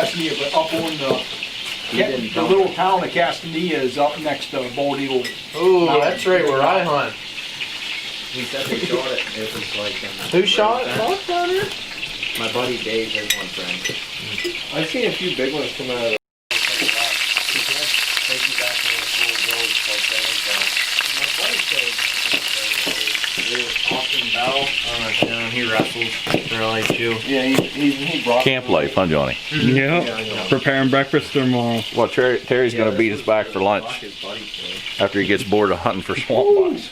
Castanea, but up on the little town of Castanea is up next to Bald Eagle. Ooh, that's right where I hunt. He said they shot it. It was like Who shot it? Down here? my buddy Dave, his one friend. I've seen a few big ones come out of Austin Bell, he wrestles for LHU. Yeah, he brought Camp life, huh, Johnny? Yeah. Preparing breakfast tomorrow. Well, Terry's going to beat us back for lunch after he gets bored of hunting for swamp bucks.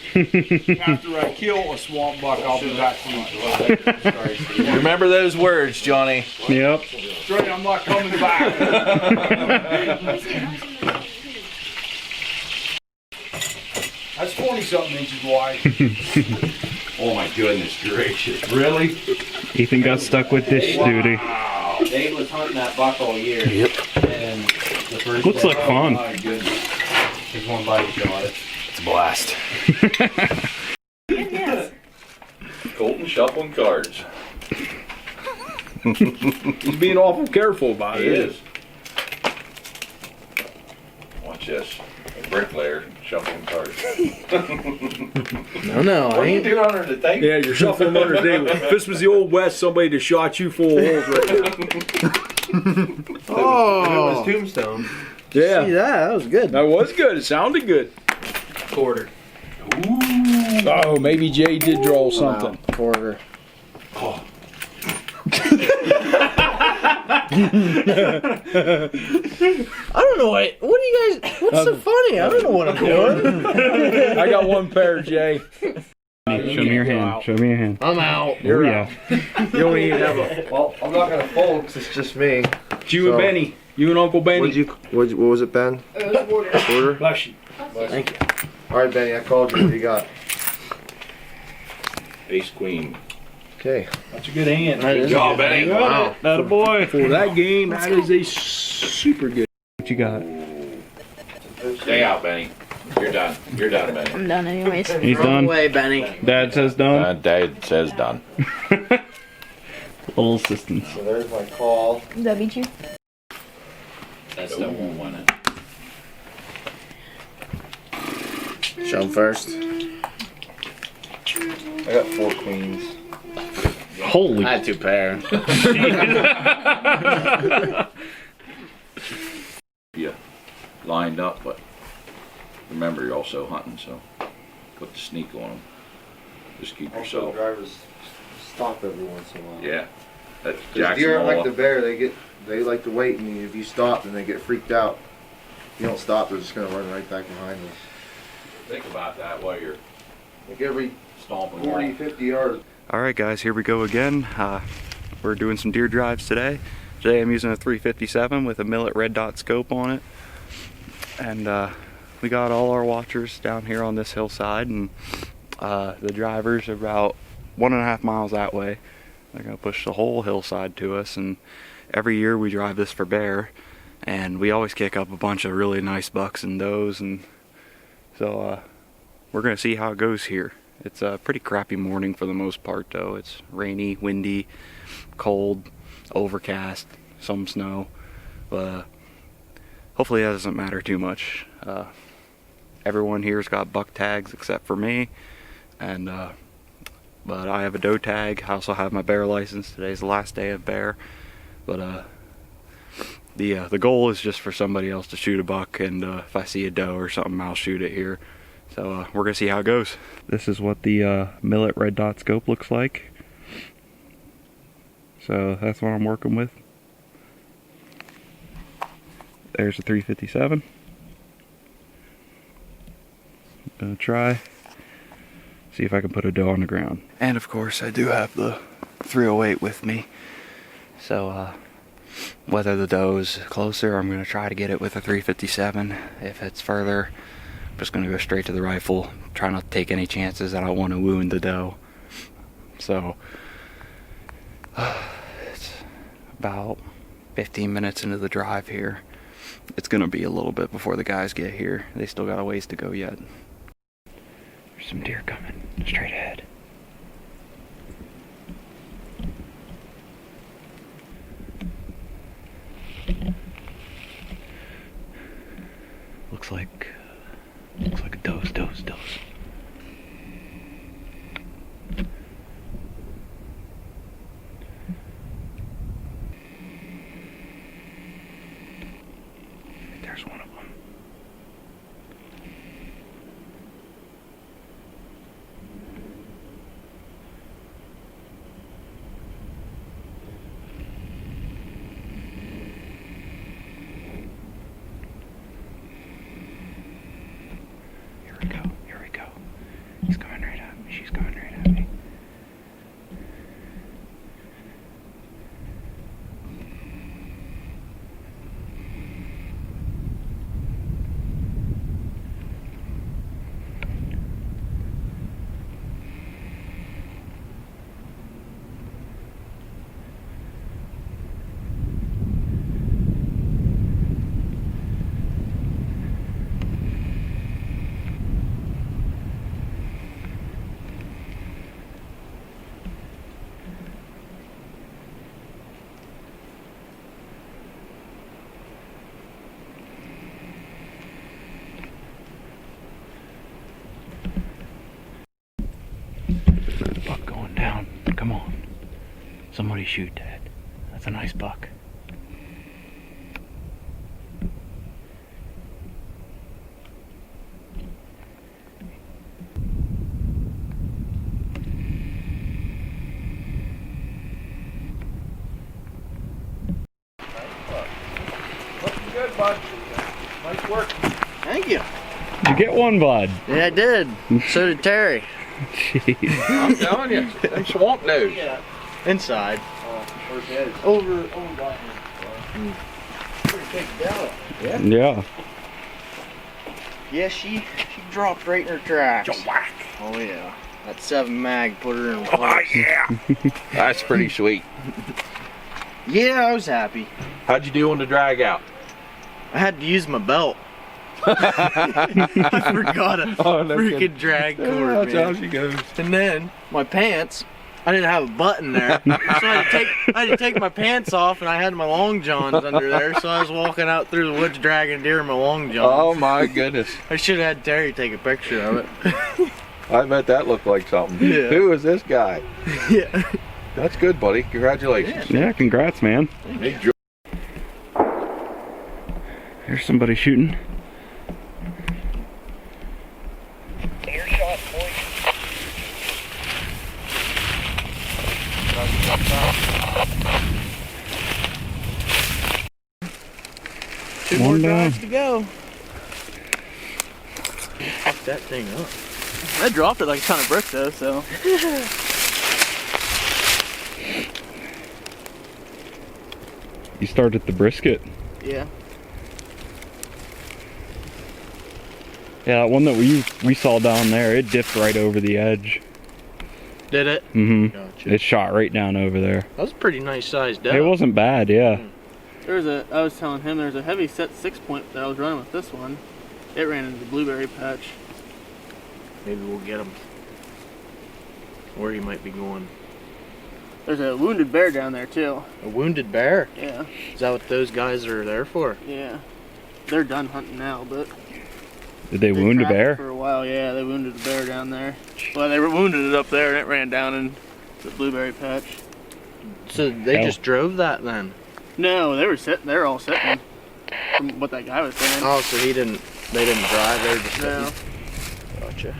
After I kill a swamp buck, I'll be back to you. Remember those words, Johnny. Yep. Straight, I'm not coming back. That's 20-something inches wide. Oh my goodness gracious! Really? Ethan got stuck with dish duty. Dave was hunting that buck all year. Yep. And the first Looks day, like fun. Oh my goodness. His one buddy shot it. It's a blast. Colton shuffling cards. He's being awful careful about He it. is. Watch this. A bricklayer shuffling cards. No, What are you doing under the table? Yeah, you're shuffling under the table. If this was the old West, somebody would have shot you full of holes right now. Oh, it was Tombstone. Yeah. See that? That was good. That was good. It sounded good. Quarter. Oh, maybe Jay did draw something. Quarter. I don't know what do you guys, what's so funny? I don't know what I'm doing. I got one pair, Jay. Show me your hand. Show me your hand. I'm out. You're yeah. You don't even have a... Well, I'm not gonna fold because it's just me. It's you and Benny. You and Uncle Benny. What was it, Ben? Quarter? Bless you. Thank you. Alright, Benny, I called you. What do you got? Ace queen. Okay. That's a good hand. Good job, Benny. Wow. That boy. For that game, that is a super good. What you got? Stay out, Benny. You're done. You're done, Benny. I'm done anyways. He's Wrong done. way, Benny. Dad says done. Dad says done. Little assistance. So there's my call. Does that beat you? That still won't win it. Show him first. I got 4 queens. Holy. I had 2 pair. Yeah, lined up, but remember you're also hunting, so put the sneak on them. Just keep yourself. Drivers stop every once in a while. Yeah, that's Because Jackson deer aren't like Law. the bear. They like to wait, and if you stop, then they get freaked out. If you don't stop, they're just gonna run right back behind us. Think about that while you're Like every stomping. 40, 50 yards. Alright guys, here we go again. We're doing some deer drives today. Today I'm using a 357 with a Millet red dot scope on it. And we got all our watchers down here on this hillside, and the drivers are about 1.5 miles that way. They're gonna push the whole hillside to us, and every year we drive this for bear, and we always kick up a bunch of really nice bucks and does, and so we're gonna see how it goes here. It's a pretty crappy morning for the most part though. It's rainy, windy, cold, overcast, some snow, but hopefully that doesn't matter too much. Everyone here's got buck tags except for me, and but I have a doe tag. I also have my bear license. Today's the last day of bear, but the goal is just for somebody else to shoot a buck, and if I see a doe or something, I'll shoot it here. So we're gonna see how it goes. This is what the Millet red dot scope looks like. So that's what I'm working with. There's a 357. Gonna try, see if I can put a doe on the ground. And of course I do have the 308 with me. So whether the doe is closer, I'm gonna try to get it with a 357. If it's further, I'm just gonna go straight to the rifle. Try not to take any chances. I don't want to wound the doe. So it's about 15 minutes into the drive here. It's gonna be a little bit before the guys get here. They still got a ways to go yet. There's some deer coming straight ahead. like a doe. There's one of them. Here we go. He's coming right at me. She's coming right at me. Buck going down. Come on. Somebody shoot that. That's a nice buck. Looking good, bud. Nice work. Thank you. Did you get one, bud? Yeah, I did. So did Terry. Jeez. I'm telling you, them swamp nose. Inside. Where's his? Over Black Pretty big della. Yeah. Yeah, she dropped right in her tracks. Oh yeah. That 7 mag put her in place. yeah. That's pretty sweet. Yeah, I was happy. How'd you do on the drag out? I had to use my belt. I forgot a freaking drag cord, man. she goes. And then my pants, I didn't have a button there, so I had to take my pants off, and I had my long johns under there. So I was walking out through the woods dragging deer in my long johns. Oh my goodness. I should have had Terry take a picture of it. I bet that looked like something. Yeah. Who is this guy? Yeah. That's good, buddy. Congratulations. Yeah, congrats, man. Big job. There's somebody shooting. Two One more down. drives to go. Fuck that thing up. I dropped it like a ton of bricks though, so. You started the brisket. Yeah. Yeah, that one that we saw down there, it dipped right over the edge. Did it? Mm-hmm. Gotcha. It shot right down over there. That was a pretty nice sized doe. It wasn't bad, yeah. I was telling him there's a heavy set 6-point that I was running with this one. It ran into the blueberry patch. Maybe we'll get him where he might be going. There's a wounded bear down there too. A wounded bear? Yeah, Is that what those guys are there for? yeah. They're done hunting now, but Did they wound a trapped it bear? for a while. Yeah, they wounded a bear down there. Well, they wounded it up there, and it ran down into the blueberry patch. So they Hell. just drove that then? No, they were all sitting. From what that guy was saying. Oh, so they didn't drive, they were just No. sitting. Gotcha.